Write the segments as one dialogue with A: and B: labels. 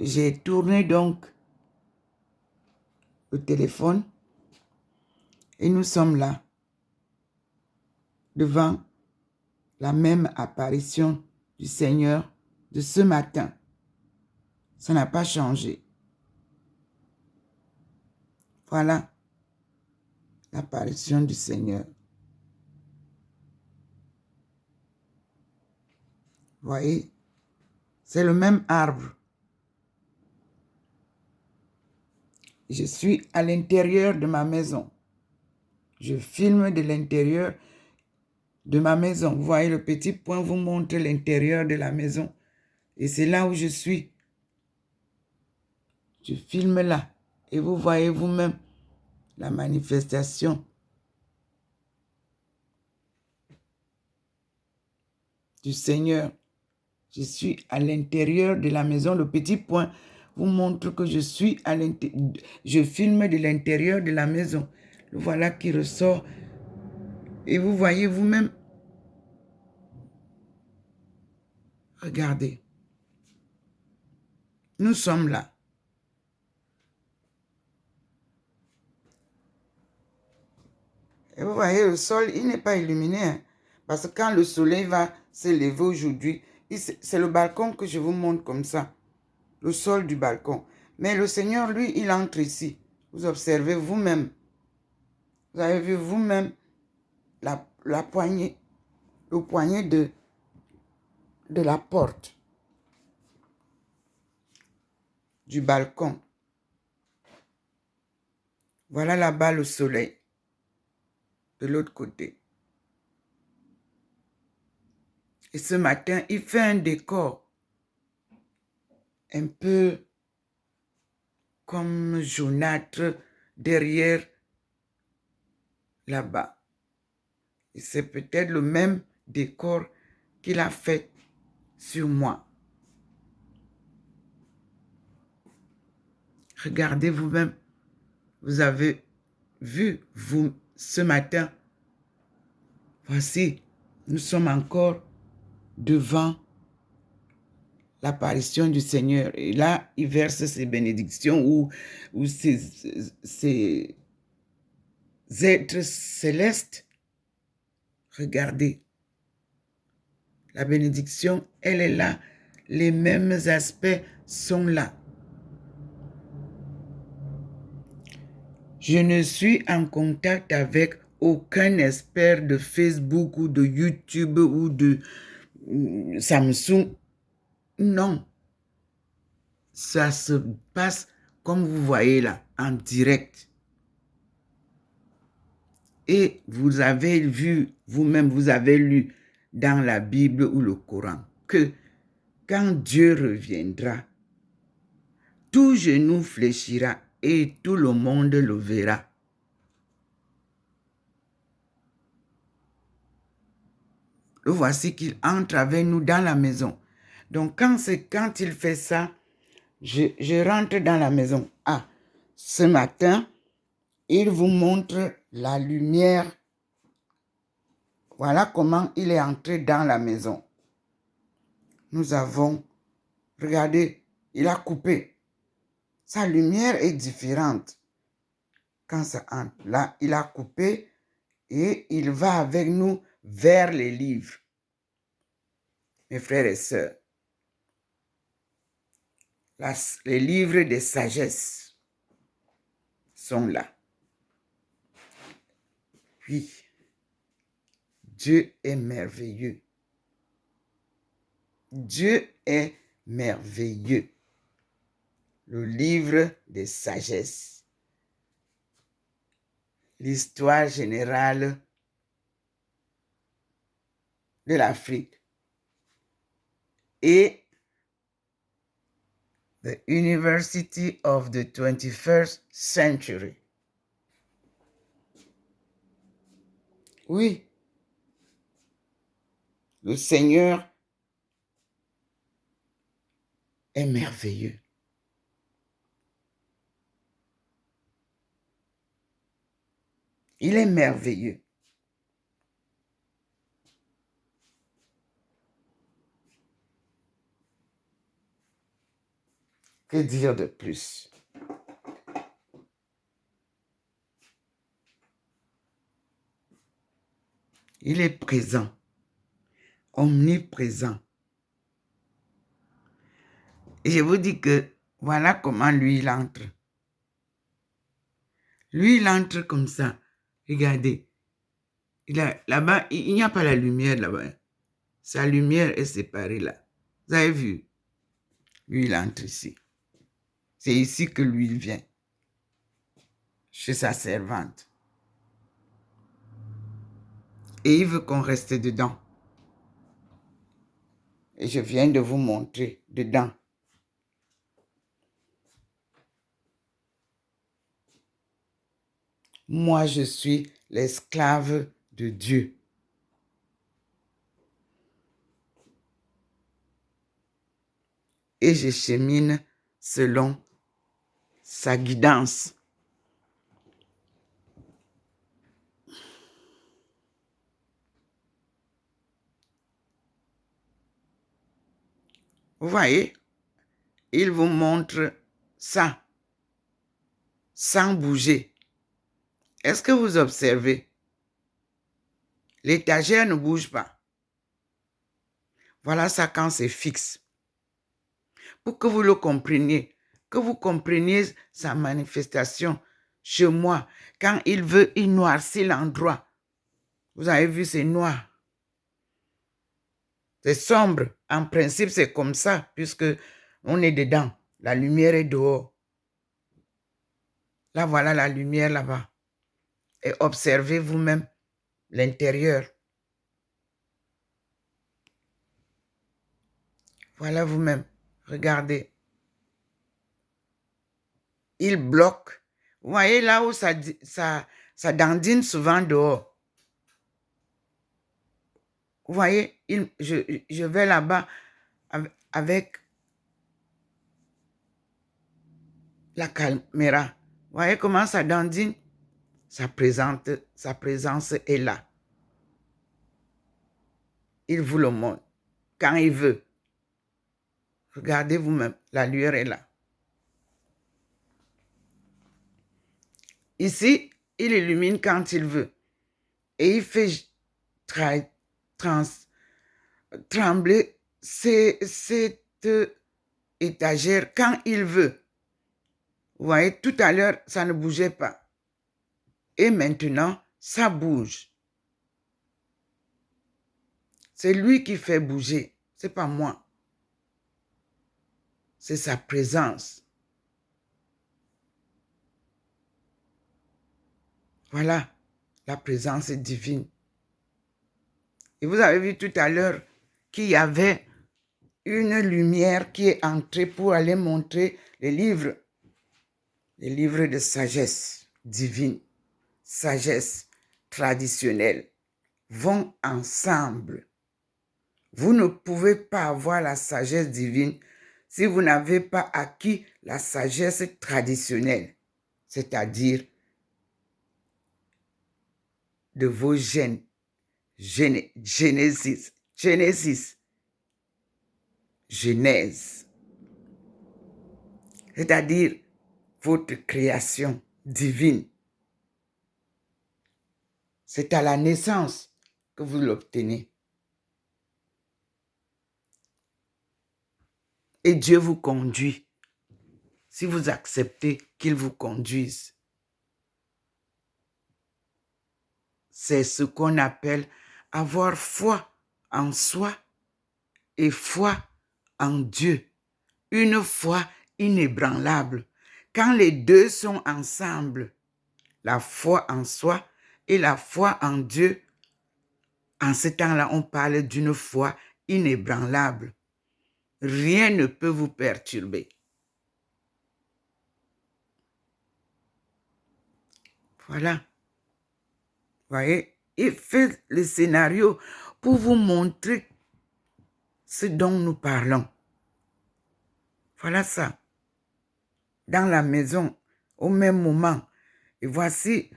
A: J'ai tourné donc le téléphone et nous sommes là, devant la même apparition du Seigneur de ce matin. Ça n'a pas changé. Voilà l'apparition du Seigneur. Vous voyez, c'est le même arbre. Je suis à l'intérieur de ma maison. Je filme de l'intérieur de ma maison. Vous voyez, le petit point vous montre l'intérieur de la maison. Et c'est là où je suis. Je filme là. Et vous voyez vous-même la manifestation du Seigneur. Je suis à l'intérieur de la maison. Le petit point vous montre que je suis à l'intérieur. Je filme de l'intérieur de la maison. Le voilà qui ressort. Et vous voyez vous-même. Regardez. Nous sommes là. Et vous voyez, le sol, il n'est pas illuminé. Hein, parce que quand le soleil va se lever aujourd'hui, c'est le balcon que je vous montre comme ça. Le sol du balcon. Mais le Seigneur, lui, il entre ici. Vous observez vous-même. Vous avez vu vous-même la poignée, le poignet de la porte du balcon. Voilà là-bas le soleil. De l'autre côté. Et ce matin, il fait un décor un peu comme jaunâtre derrière là-bas. Et c'est peut-être le même décor qu'il a fait sur moi. Regardez vous-même. Vous avez vu, vous, ce matin. Voici, nous sommes encore devant l'apparition du Seigneur. Et là, il verse ses bénédictions ou ses êtres célestes. Regardez. La bénédiction, elle est là. Les mêmes aspects sont là. Je ne suis en contact avec aucun expert de Facebook ou de YouTube ou de Samsung. Non. Ça se passe comme vous voyez là, en direct. Et vous avez vu, vous-même, vous avez lu dans la Bible ou le Coran que quand Dieu reviendra, tout genou fléchira et tout le monde le verra. Le voici qu'il entre avec nous dans la maison. Donc, quand il fait ça, je rentre dans la maison. Ah, ce matin, il vous montre la lumière. Voilà comment il est entré dans la maison. Nous avons, regardez, il a coupé. Sa lumière est différente. Quand ça entre, là, il a coupé et il va avec nous vers les livres. Mes frères et sœurs, les livres de sagesse sont là. Oui, Dieu est merveilleux. Dieu est merveilleux. Le livre de sagesse. L'histoire générale de l'Afrique. Et The University of the 21st Century. Oui, le Seigneur est merveilleux. Il est merveilleux. Que dire de plus? Il est présent, omniprésent. Et je vous dis que voilà comment lui, il entre. Lui, il entre comme ça. Regardez. Là-bas, il n'y a pas la lumière là-bas. Sa lumière est séparée là. Vous avez vu? Lui, il entre ici. C'est ici que lui, il vient. Chez sa servante. Et il veut qu'on reste dedans. Et je viens de vous montrer dedans. Moi, je suis l'esclave de Dieu. Et je chemine selon sa guidance. Vous voyez, il vous montre ça, sans bouger. Est-ce que vous observez? L'étagère ne bouge pas. Voilà ça quand c'est fixe. Pour que vous le compreniez, que vous compreniez sa manifestation chez moi. Quand il veut, il noircit l'endroit. Vous avez vu, c'est noir. C'est sombre. En principe, c'est comme ça, puisque on est dedans. La lumière est dehors. Là, voilà la lumière là-bas. Et observez vous-même l'intérieur. Voilà vous-même. Regardez. Il bloque. Vous voyez là où ça dandine souvent dehors. Vous voyez, je vais là-bas avec la caméra. Vous voyez comment ça dandine? Sa présence est là. Il vous le montre quand il veut. Regardez vous-même, la lueur est là. Ici, il illumine quand il veut. Et il fait trembler cette étagère quand il veut. Vous voyez, tout à l'heure, ça ne bougeait pas. Et maintenant, ça bouge. C'est lui qui fait bouger. C'est pas moi. C'est sa présence. Voilà, la présence divine. Et vous avez vu tout à l'heure qu'il y avait une lumière qui est entrée pour aller montrer les livres de sagesse divine, sagesse traditionnelle, vont ensemble. Vous ne pouvez pas avoir la sagesse divine si vous n'avez pas acquis la sagesse traditionnelle, c'est-à-dire de vos gènes, Genèse, c'est-à-dire votre création divine. C'est à la naissance que vous l'obtenez. Et Dieu vous conduit si vous acceptez qu'il vous conduise. C'est ce qu'on appelle avoir foi en soi et foi en Dieu. Une foi inébranlable. Quand les deux sont ensemble, la foi en soi et la foi en Dieu, en ce temps-là, on parle d'une foi inébranlable. Rien ne peut vous perturber. Voilà. Vous voyez, il fait le scénario pour vous montrer ce dont nous parlons. Voilà ça. Dans la maison, au même moment. Et voici,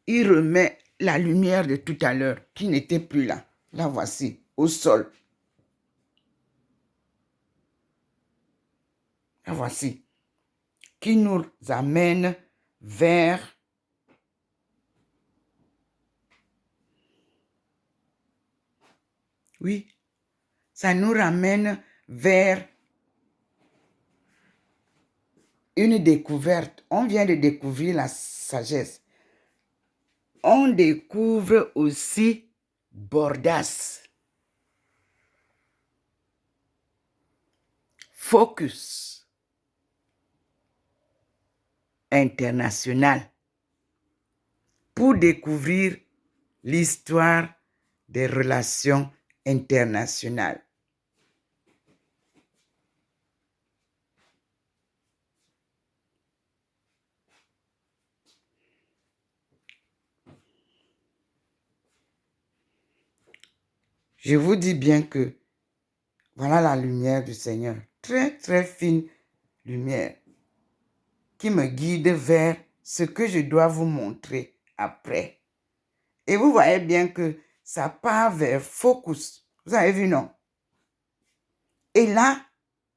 A: il remet la lumière de tout à l'heure qui n'était plus là. La voici, au sol. La voici. qui nous amène vers oui, ça nous ramène vers une découverte. On vient de découvrir la sagesse. On découvre aussi Bordas. Focus international pour découvrir l'histoire des relations internationales. Je vous dis bien que voilà la lumière du Seigneur, très très fine lumière, qui me guide vers ce que je dois vous montrer après. Et vous voyez bien que ça part vers focus. Vous avez vu, non? Et là,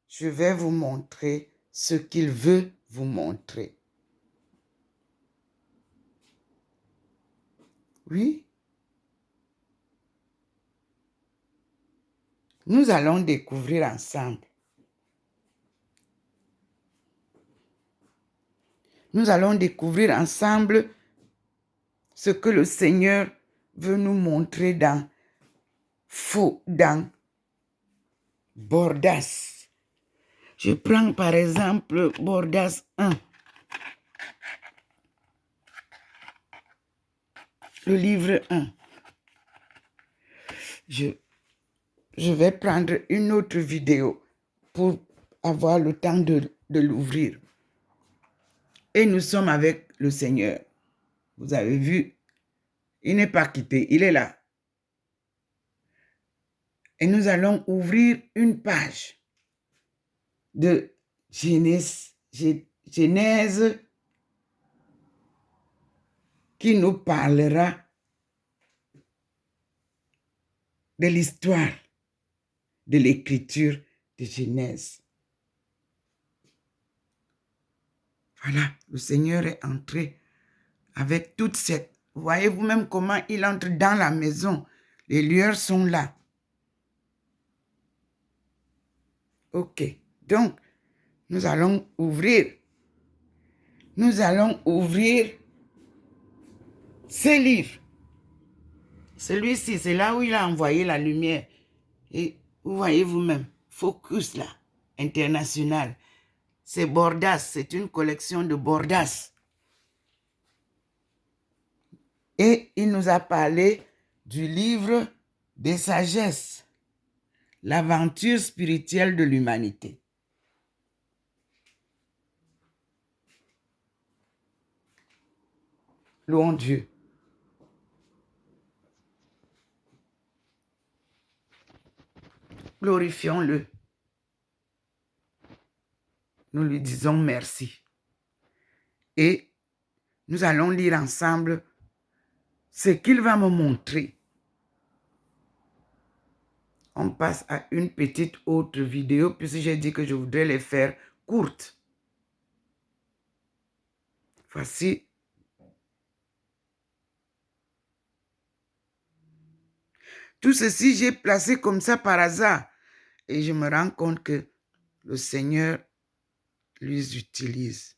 A: je vais vous montrer ce qu'il veut vous montrer. Oui. Nous allons découvrir ensemble. Nous allons découvrir ensemble ce que le Seigneur veut nous montrer dans Bordas. Je prends par exemple Bordas 1. Le livre 1. Je vais prendre une autre vidéo pour avoir le temps de l'ouvrir. Et nous sommes avec le Seigneur. Vous avez vu, il n'est pas quitté, il est là. Et nous allons ouvrir une page de Genèse qui nous parlera de l'histoire de l'écriture de Genèse. Voilà, le Seigneur est entré avec toute cette... Vous voyez vous-même comment il entre dans la maison. Les lueurs sont là. Ok, donc nous allons ouvrir. Nous allons ouvrir ce livre. Celui-ci, c'est là où il a envoyé la lumière. Et vous voyez vous-même, focus là, international. C'est Bordas, c'est une collection de Bordas. Et il nous a parlé du livre des sagesses, l'aventure spirituelle de l'humanité. Louons Dieu. Glorifions-le. Nous lui disons merci. Et nous allons lire ensemble ce qu'il va me montrer. On passe à une petite autre vidéo, puisque j'ai dit que je voudrais les faire courtes. Voici. Tout ceci, j'ai placé comme ça par hasard. Et je me rends compte que le Seigneur les utilise.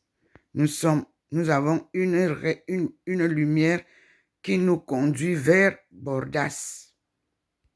A: Nous avons une lumière qui nous conduit vers Bordas.